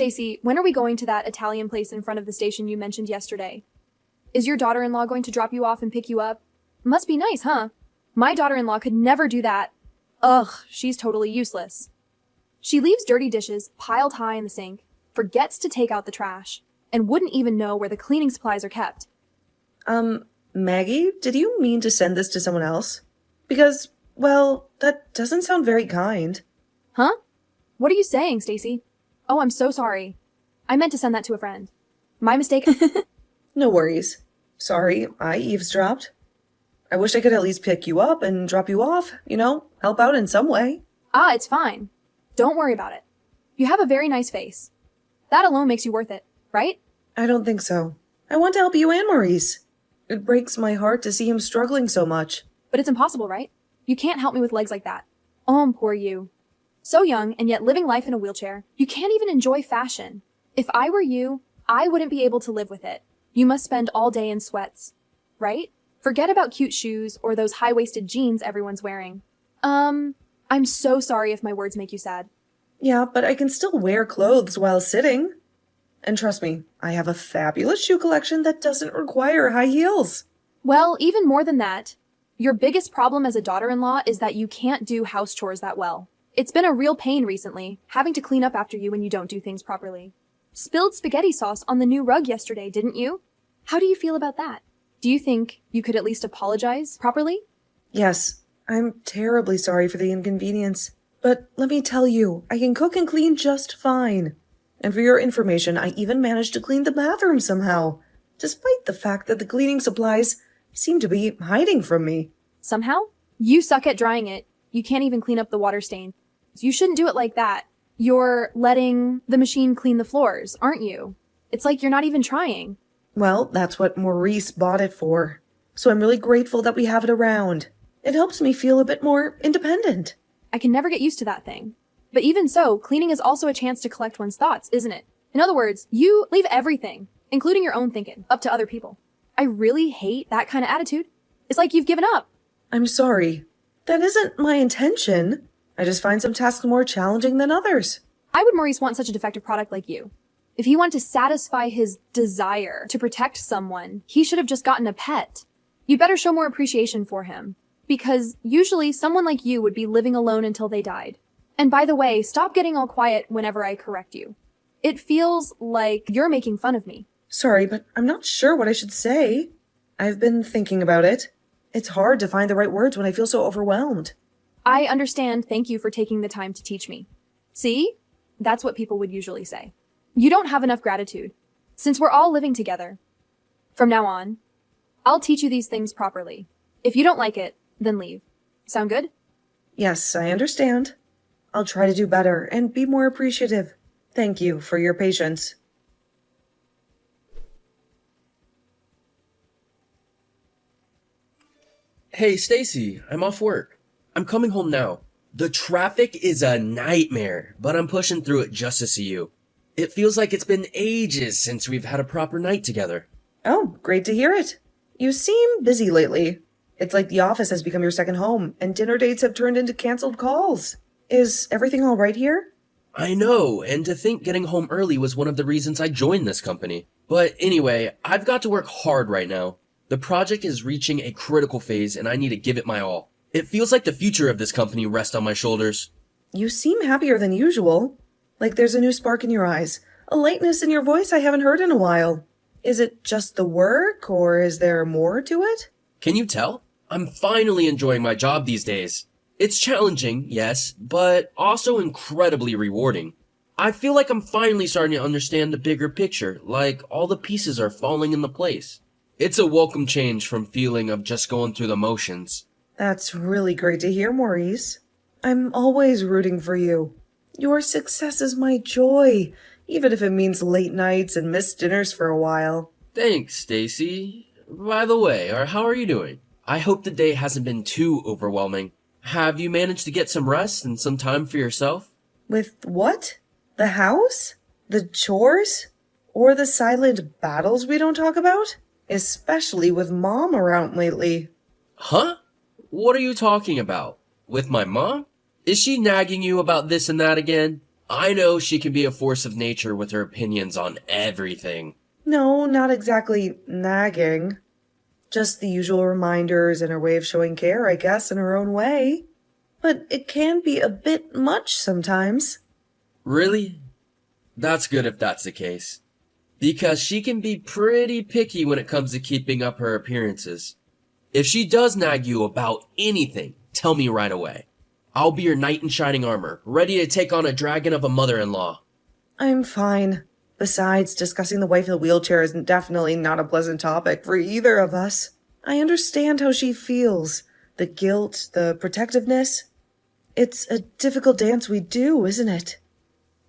Stacy, when are we going to that Italian place in front of the station you mentioned yesterday? Is your daughter-in-law going to drop you off and pick you up? Must be nice, huh? My daughter-in-law could never do that. Ugh, she's totally useless. She leaves dirty dishes piled high in the sink, forgets to take out the trash, and wouldn't even know where the cleaning supplies are kept. Maggie, did you mean to send this to someone else? Because, well, that doesn't sound very kind. Huh? What are you saying, Stacy? Oh, I'm so sorry. I meant to send that to a friend. My mistake. No worries. Sorry, I eavesdropped. I wish I could at least pick you up and drop you off, help out in some way. Ah, it's fine. Don't worry about it. You have a very nice face. That alone makes you worth it, right? I don't think so. I want to help you and Maurice. It breaks my heart to see him struggling so much. But it's impossible, right? You can't help me with legs like that. Oh, poor you. So young and yet living life in a wheelchair. You can't even enjoy fashion. If I were you, I wouldn't be able to live with it. You must spend all day in sweats, right? Forget about cute shoes or those high-waisted jeans everyone's wearing. I'm so sorry if my words make you sad. Yeah, but I can still wear clothes while sitting. And trust me, I have a fabulous shoe collection that doesn't require high heels. Well, even more than that, your biggest problem as a daughter-in-law is that you can't do house chores that well. It's been a real pain recently, having to clean up after you when you don't do things properly. Spilled spaghetti sauce on the new rug yesterday, didn't you? How do you feel about that? Do you think you could at least apologize properly? Yes, I'm terribly sorry for the inconvenience. But let me tell you, I can cook and clean just fine. And for your information, I even managed to clean the bathroom somehow, despite the fact that the cleaning supplies seem to be hiding from me. Somehow? You suck at drying it. You can't even clean up the water stain. You shouldn't do it like that. You're letting the machine clean the floors, aren't you? It's like you're not even trying. Well, that's what Maurice bought it for. So I'm really grateful that we have it around. It helps me feel a bit more independent. I can never get used to that thing. But even so, cleaning is also a chance to collect one's thoughts, isn't it? In other words, you leave everything, including your own thinking, up to other people. I really hate that kind of attitude. It's like you've given up. I'm sorry. That isn't my intention. I just find some tasks more challenging than others. Why would Maurice want such a defective product like you? If he wanted to satisfy his desire to protect someone, he should have just gotten a pet. You'd better show more appreciation for him. Because usually someone like you would be living alone until they died. And by the way, stop getting all quiet whenever I correct you. It feels like you're making fun of me. Sorry, but I'm not sure what I should say. I've been thinking about it. It's hard to find the right words when I feel so overwhelmed. I understand. Thank you for taking the time to teach me. See? That's what people would usually say. You don't have enough gratitude. Since we're all living together. From now on, I'll teach you these things properly. If you don't like it, then leave. Sound good? Yes, I understand. I'll try to do better and be more appreciative. Thank you for your patience. Hey, Stacy, I'm off work. I'm coming home now. The traffic is a nightmare, but I'm pushing through it just to see you. It feels like it's been ages since we've had a proper night together. Oh, great to hear it. You seem busy lately. It's like the office has become your second home, and dinner dates have turned into canceled calls. Is everything all right here? I know, and to think getting home early was one of the reasons I joined this company. But anyway, I've got to work hard right now. The project is reaching a critical phase, and I need to give it my all. It feels like the future of this company rests on my shoulders. You seem happier than usual. Like there's a new spark in your eyes, a lightness in your voice I haven't heard in a while. Is it just the work, or is there more to it? Can you tell? I'm finally enjoying my job these days. It's challenging, yes, but also incredibly rewarding. I feel like I'm finally starting to understand the bigger picture, like all the pieces are falling into place. It's a welcome change from feeling of just going through the motions. That's really great to hear, Maurice. I'm always rooting for you. Your success is my joy, even if it means late nights and missed dinners for a while. Thanks, Stacy. By the way, how are you doing? I hope the day hasn't been too overwhelming. Have you managed to get some rest and some time for yourself? With what? The house? The chores? Or the silent battles we don't talk about? Especially with Mom around lately. Huh? What are you talking about? With my mom? Is she nagging you about this and that again? I know she can be a force of nature with her opinions on everything. No, not exactly nagging. Just the usual reminders and her way of showing care, I guess, in her own way. But it can be a bit much sometimes. Really? That's good if that's the case. Because she can be pretty picky when it comes to keeping up her appearances. If she does nag you about anything, tell me right away. I'll be your knight in shining armor, ready to take on a dragon of a mother-in-law. I'm fine. Besides, discussing the wife in the wheelchair is definitely not a pleasant topic for either of us. I understand how she feels. The guilt, the protectiveness. It's a difficult dance we do, isn't it?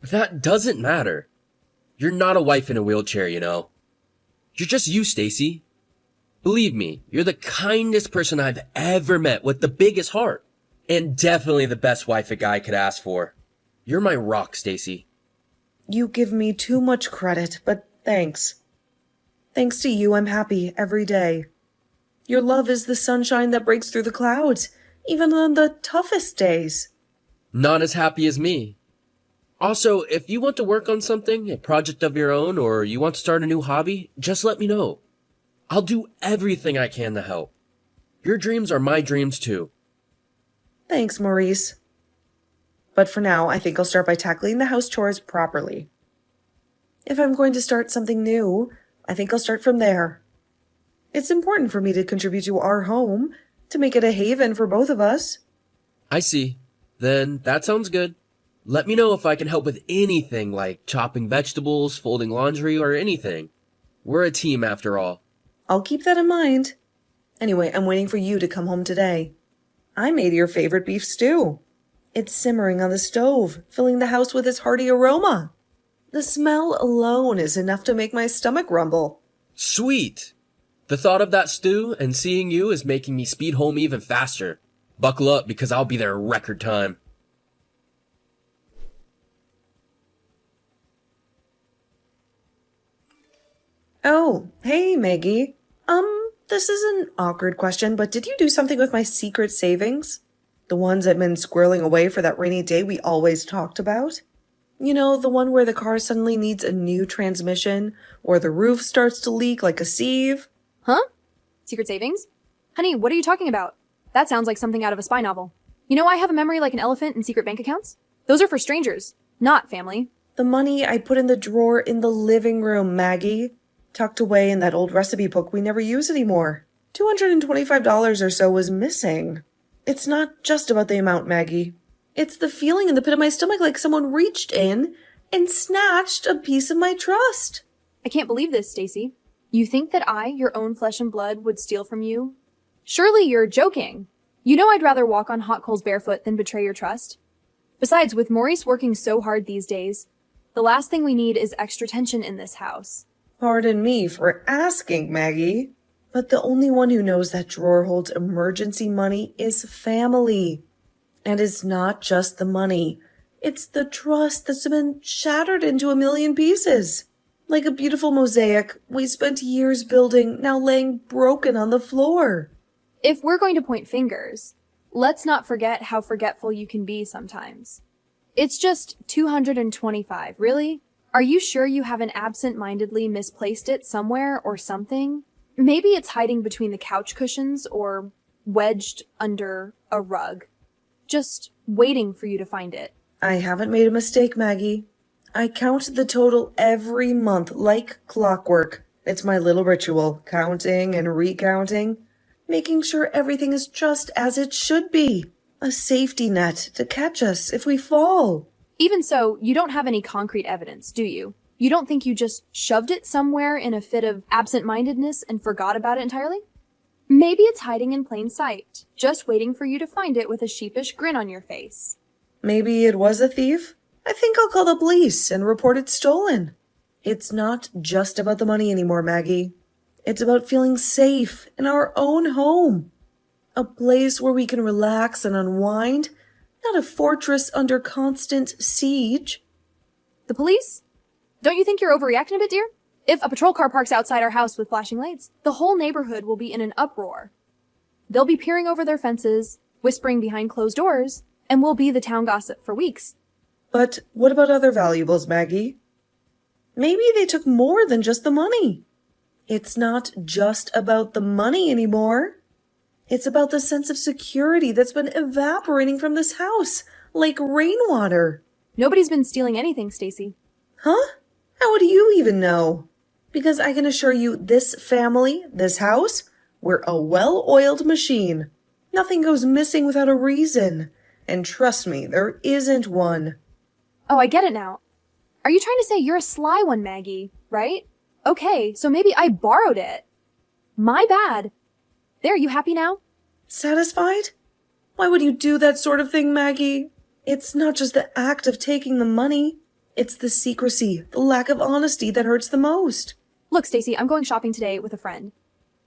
That doesn't matter. You're not a wife in a wheelchair, you know. You're just you, Stacy. Believe me, you're the kindest person I've ever met with the biggest heart. And definitely the best wife a guy could ask for. You're my rock, Stacy. You give me too much credit, but thanks. Thanks to you, I'm happy every day. Your love is the sunshine that breaks through the clouds, even on the toughest days. Not as happy as me. Also, if you want to work on something, a project of your own, or you want to start a new hobby, just let me know. I'll do everything I can to help. Your dreams are my dreams too. Thanks, Maurice. But for now, I think I'll start by tackling the house chores properly. If I'm going to start something new, I think I'll start from there. It's important for me to contribute to our home, to make it a haven for both of us. I see. Then that sounds good. Let me know if I can help with anything like chopping vegetables, folding laundry, or anything. We're a team after all. I'll keep that in mind. Anyway, I'm waiting for you to come home today. I made your favorite beef stew. It's simmering on the stove, filling the house with its hearty aroma. The smell alone is enough to make my stomach rumble. Sweet! The thought of that stew and seeing you is making me speed home even faster. Buckle up because I'll be there in record time. Oh, hey, Maggie. This is an awkward question, but did you do something with my secret savings? The ones I've been squirreling away for that rainy day we always talked about? You know, the one where the car suddenly needs a new transmission, or the roof starts to leak like a sieve? Huh? Secret savings? Honey, what are you talking about? That sounds like something out of a spy novel. You know I have a memory like an elephant and secret bank accounts? Those are for strangers, not family. The money I put in the drawer in the living room, Maggie. Tucked away in that old recipe book we never use anymore. $225 or so was missing. It's not just about the amount, Maggie. It's the feeling in the pit of my stomach like someone reached in and snatched a piece of my trust. I can't believe this, Stacy. You think that I, your own flesh and blood, would steal from you? Surely you're joking. You know I'd rather walk on hot coals barefoot than betray your trust. Besides, with Maurice working so hard these days, the last thing we need is extra tension in this house. Pardon me for asking, Maggie, but the only one who knows that drawer holds emergency money is family. And it's not just the money. It's the trust that's been shattered into a million pieces. Like a beautiful mosaic we spent years building, now laying broken on the floor. If we're going to point fingers, let's not forget how forgetful you can be sometimes. It's just 225, really? Are you sure you haven't absent-mindedly misplaced it somewhere or something? Maybe it's hiding between the couch cushions or wedged under a rug. Just waiting for you to find it. I haven't made a mistake, Maggie. I count the total every month like clockwork. It's my little ritual, counting and recounting, making sure everything is just as it should be. A safety net to catch us if we fall. Even so, you don't have any concrete evidence, do you? You don't think you just shoved it somewhere in a fit of absent-mindedness and forgot about it entirely? Maybe it's hiding in plain sight, just waiting for you to find it with a sheepish grin on your face. Maybe it was a thief? I think I'll call the police and report it stolen. It's not just about the money anymore, Maggie. It's about feeling safe in our own home. A place where we can relax and unwind, not a fortress under constant siege. The police? Don't you think you're overreacting a bit, dear? If a patrol car parks outside our house with flashing lights, the whole neighborhood will be in an uproar. They'll be peering over their fences, whispering behind closed doors, and we'll be the town gossip for weeks. But what about other valuables, Maggie? Maybe they took more than just the money. It's not just about the money anymore. It's about the sense of security that's been evaporating from this house, like rainwater. Nobody's been stealing anything, Stacy. Huh? How would you even know? Because I can assure you, this family, this house, we're a well-oiled machine. Nothing goes missing without a reason. And trust me, there isn't one. Oh, I get it now. Are you trying to say you're a sly one, Maggie, right? Okay, so maybe I borrowed it. My bad. There, you happy now? Satisfied? Why would you do that sort of thing, Maggie? It's not just the act of taking the money. It's the secrecy, the lack of honesty that hurts the most. Look, Stacy, I'm going shopping today with a friend.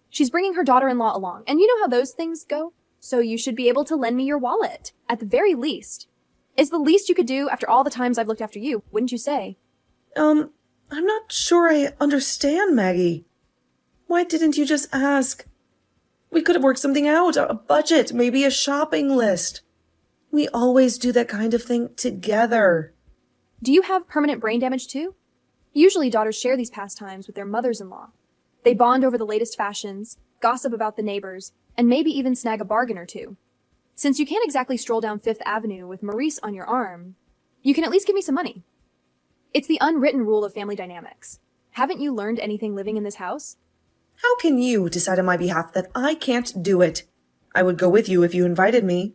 She's bringing her daughter-in-law along, and you know how those things go? So you should be able to lend me your wallet, at the very least. It's the least you could do after all the times I've looked after you, wouldn't you say? I'm not sure I understand, Maggie. Why didn't you just ask? We could have worked something out, a budget, maybe a shopping list. We always do that kind of thing together. Do you have permanent brain damage too? Usually daughters share these pastimes with their mothers-in-law. They bond over the latest fashions, gossip about the neighbors, and maybe even snag a bargain or two. Since you can't exactly stroll down Fifth Avenue with Maurice on your arm, you can at least give me some money. It's the unwritten rule of family dynamics. Haven't you learned anything living in this house? How can you decide on my behalf that I can't do it? I would go with you if you invited me.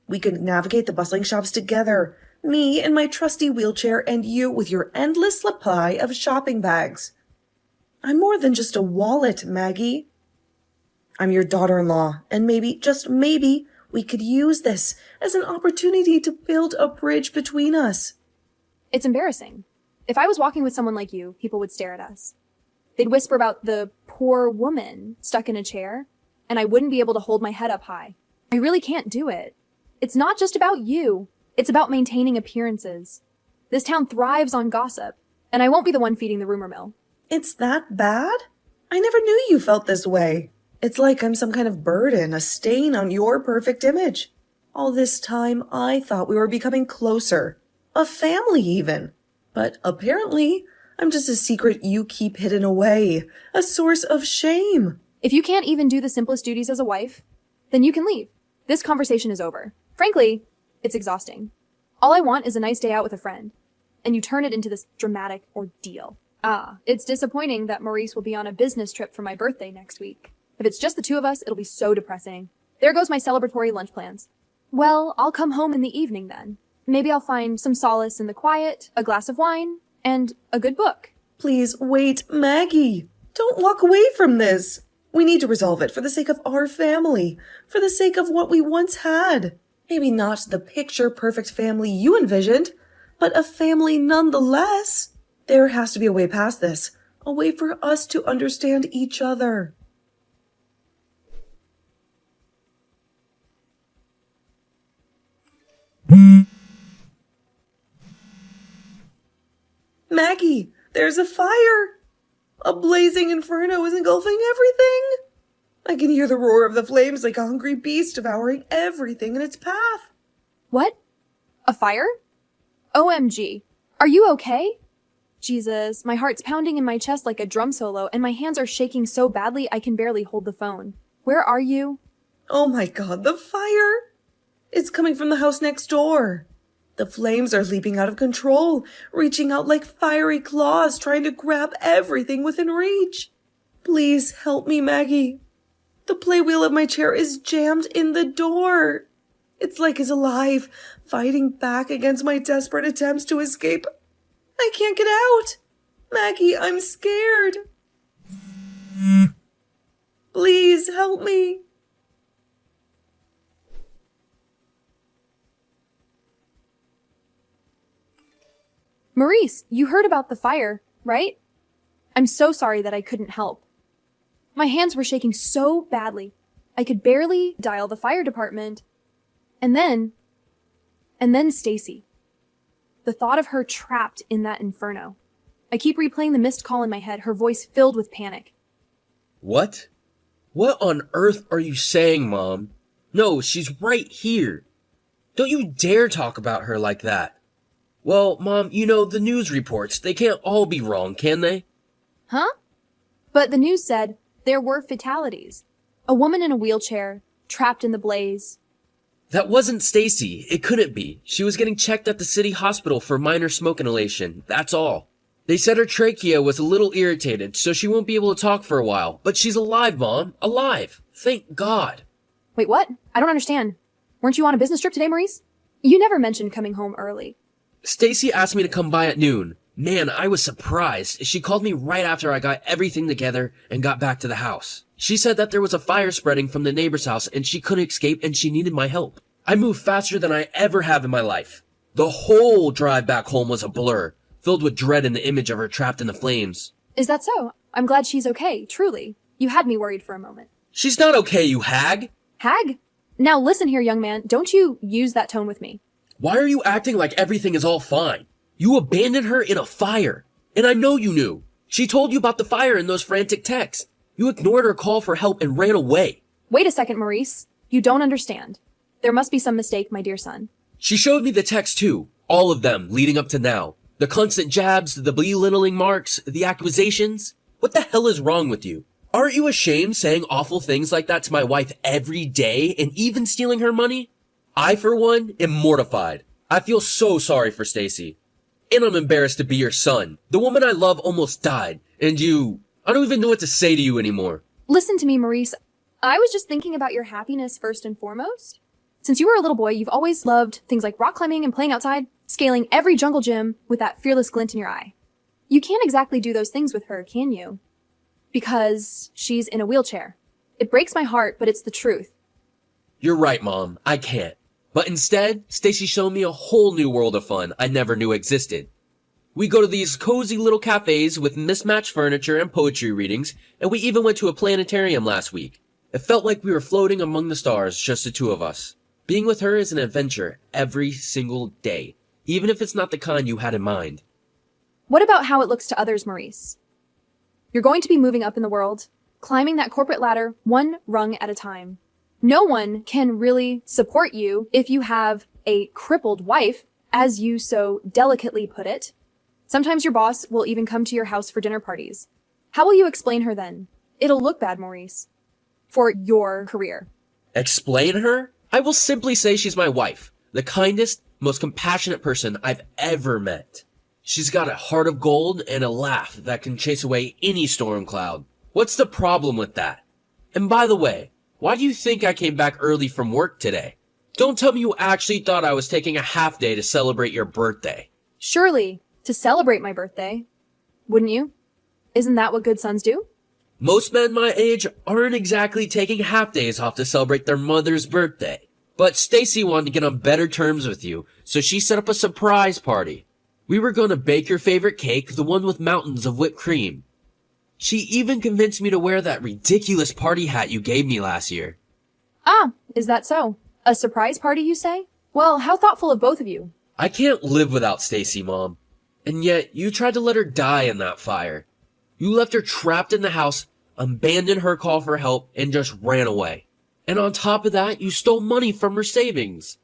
We could navigate the bustling shops together. Me in my trusty wheelchair and you with your endless supply of shopping bags. I'm more than just a wallet, Maggie. I'm your daughter-in-law, and maybe, just maybe, we could use this as an opportunity to build a bridge between us. It's embarrassing. If I was walking with someone like you, people would stare at us. They'd whisper about the poor woman stuck in a chair, and I wouldn't be able to hold my head up high. I really can't do it. It's not just about you. It's about maintaining appearances. This town thrives on gossip, and I won't be the one feeding the rumor mill. It's that bad? I never knew you felt this way. It's like I'm some kind of burden, a stain on your perfect image. All this time, I thought we were becoming closer. A family, even. But apparently, I'm just a secret you keep hidden away. A source of shame. If you can't even do the simplest duties as a wife, then you can leave. This conversation is over. Frankly, it's exhausting. All I want is a nice day out with a friend. And you turn it into this dramatic ordeal. It's disappointing that Maurice will be on a business trip for my birthday next week. If it's just the two of us, it'll be so depressing. There goes my celebratory lunch plans. Well, I'll come home in the evening then. Maybe I'll find some solace in the quiet, a glass of wine, and a good book. Please wait, Maggie. Don't walk away from this. We need to resolve it for the sake of our family, for the sake of what we once had. Maybe not the picture-perfect family you envisioned, but a family nonetheless. There has to be a way past this, a way for us to understand each other. Maggie, there's a fire! A blazing inferno is engulfing everything! I can hear the roar of the flames like a hungry beast devouring everything in its path. What? A fire? OMG. Are you okay? Jesus, my heart's pounding in my chest like a drum solo, and my hands are shaking so badly I can barely hold the phone. Where are you? Oh my god, the fire! It's coming from the house next door. The flames are leaping out of control, reaching out like fiery claws, trying to grab everything within reach. Please help me, Maggie. The playwheel of my chair is jammed in the door. It's like it's alive, fighting back against my desperate attempts to escape. I can't get out. Maggie, I'm scared. Please help me. Maurice, you heard about the fire, right? I'm so sorry that I couldn't help. My hands were shaking so badly, I could barely dial the fire department. And then Stacy. The thought of her trapped in that inferno. I keep replaying the missed call in my head, her voice filled with panic. What? What on earth are you saying, Mom? No, she's right here. Don't you dare talk about her like that. Well, Mom, you know, the news reports, they can't all be wrong, can they? Huh? But the news said there were fatalities. A woman in a wheelchair, trapped in the blaze. That wasn't Stacy. It couldn't be. She was getting checked at the city hospital for minor smoke inhalation. That's all. They said her trachea was a little irritated, so she won't be able to talk for a while. But she's alive, Mom. Alive. Thank God. Wait, what? I don't understand. Weren't you on a business trip today, Maurice? You never mentioned coming home early. Stacy asked me to come by at noon. Man, I was surprised. She called me right after I got everything together and got back to the house. She said that there was a fire spreading from the neighbor's house and she couldn't escape and she needed my help. I moved faster than I ever have in my life. The whole drive back home was a blur, filled with dread and the image of her trapped in the flames. Is that so? I'm glad she's okay, truly. You had me worried for a moment. She's not okay, you hag! Hag? Now listen here, young man. Don't you use that tone with me. Why are you acting like everything is all fine? You abandoned her in a fire. And I know you knew. She told you about the fire in those frantic texts. You ignored her call for help and ran away. Wait a second, Maurice. You don't understand. There must be some mistake, my dear son. She showed me the texts too. All of them, leading up to now. The constant jabs, the belittling marks, the accusations. What the hell is wrong with you? Aren't you ashamed saying awful things like that to my wife every day and even stealing her money? I, for one, am mortified. I feel so sorry for Stacy. And I'm embarrassed to be your son. The woman I love almost died. And I don't even know what to say to you anymore. Listen to me, Maurice. I was just thinking about your happiness first and foremost. Since you were a little boy, you've always loved things like rock climbing and playing outside, scaling every jungle gym with that fearless glint in your eye. You can't exactly do those things with her, can you? Because she's in a wheelchair. It breaks my heart, but it's the truth. You're right, Mom. I can't. But instead, Stacy showed me a whole new world of fun I never knew existed. We go to these cozy little cafes with mismatched furniture and poetry readings, and we even went to a planetarium last week. It felt like we were floating among the stars, just the two of us. Being with her is an adventure every single day, even if it's not the kind you had in mind. What about how it looks to others, Maurice? You're going to be moving up in the world, climbing that corporate ladder one rung at a time. No one can really support you if you have a crippled wife, as you so delicately put it. Sometimes your boss will even come to your house for dinner parties. How will you explain her then? It'll look bad, Maurice. For your career. Explain her? I will simply say she's my wife, the kindest, most compassionate person I've ever met. She's got a heart of gold and a laugh that can chase away any storm cloud. What's the problem with that? And by the way, why do you think I came back early from work today? Don't tell me you actually thought I was taking a half day to celebrate your birthday. Surely, to celebrate my birthday. Wouldn't you? Isn't that what good sons do? Most men my age aren't exactly taking half days off to celebrate their mother's birthday. But Stacy wanted to get on better terms with you, so she set up a surprise party. We were going to bake your favorite cake, the one with mountains of whipped cream. She even convinced me to wear that ridiculous party hat you gave me last year. Ah, is that so? A surprise party, you say? Well, how thoughtful of both of you. I can't live without Stacy, Mom. And yet, you tried to let her die in that fire. You left her trapped in the house, abandoned her call for help, and just ran away. And on top of that, you stole money from her savings.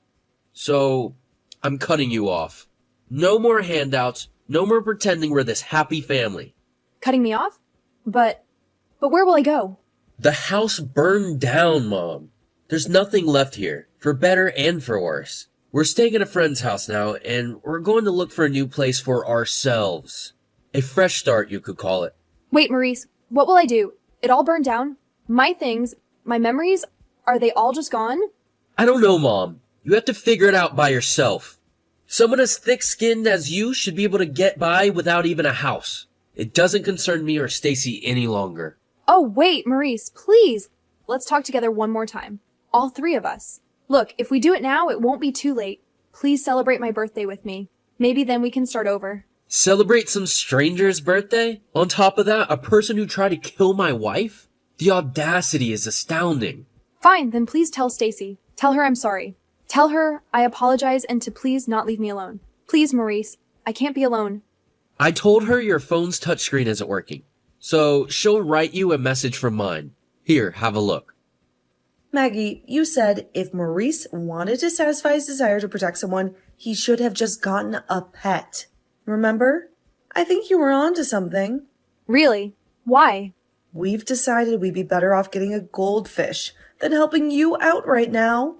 So, I'm cutting you off. No more handouts, no more pretending we're this happy family. Cutting me off? But where will I go? The house burned down, Mom. There's nothing left here, for better and for worse. We're staying at a friend's house now, and we're going to look for a new place for ourselves. A fresh start, you could call it. Wait, Maurice, what will I do? It all burned down? My things, my memories, are they all just gone? I don't know, Mom. You have to figure it out by yourself. Someone as thick-skinned as you should be able to get by without even a house. It doesn't concern me or Stacy any longer. Oh, wait, Maurice, please. Let's talk together one more time. All three of us. Look, if we do it now, it won't be too late. Please celebrate my birthday with me. Maybe then we can start over. Celebrate some stranger's birthday? On top of that, a person who tried to kill my wife? The audacity is astounding. Fine, then please tell Stacy. Tell her I'm sorry. Tell her I apologize and to please not leave me alone. Please, Maurice, I can't be alone. I told her your phone's touchscreen isn't working, so she'll write you a message from mine. Here, have a look. Maggie, you said if Maurice wanted to satisfy his desire to protect someone, he should have just gotten a pet. Remember? I think you were onto something. Really? Why? We've decided we'd be better off getting a goldfish than helping you out right now.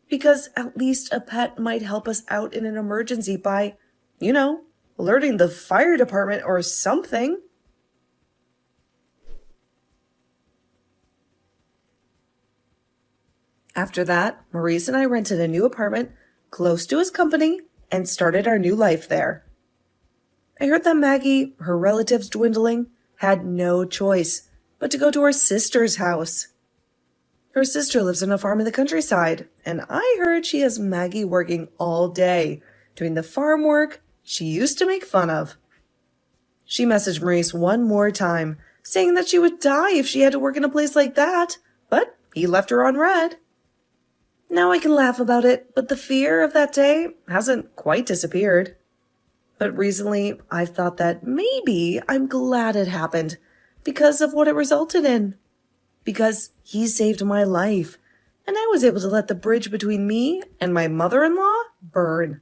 Because at least a pet might help us out in an emergency by, alerting the fire department or something. After that, Maurice and I rented a new apartment close to his company and started our new life there. I heard that Maggie, her relatives dwindling, had no choice but to go to her sister's house. Her sister lives on a farm in the countryside, and I heard she has Maggie working all day, doing the farm work she used to make fun of. She messaged Maurice one more time, saying that she would die if she had to work in a place like that, but he left her on red. Now I can laugh about it, but the fear of that day hasn't quite disappeared. But recently, I've thought that maybe I'm glad it happened because of what it resulted in. Because he saved my life, and I was able to let the bridge between me and my mother-in-law burn.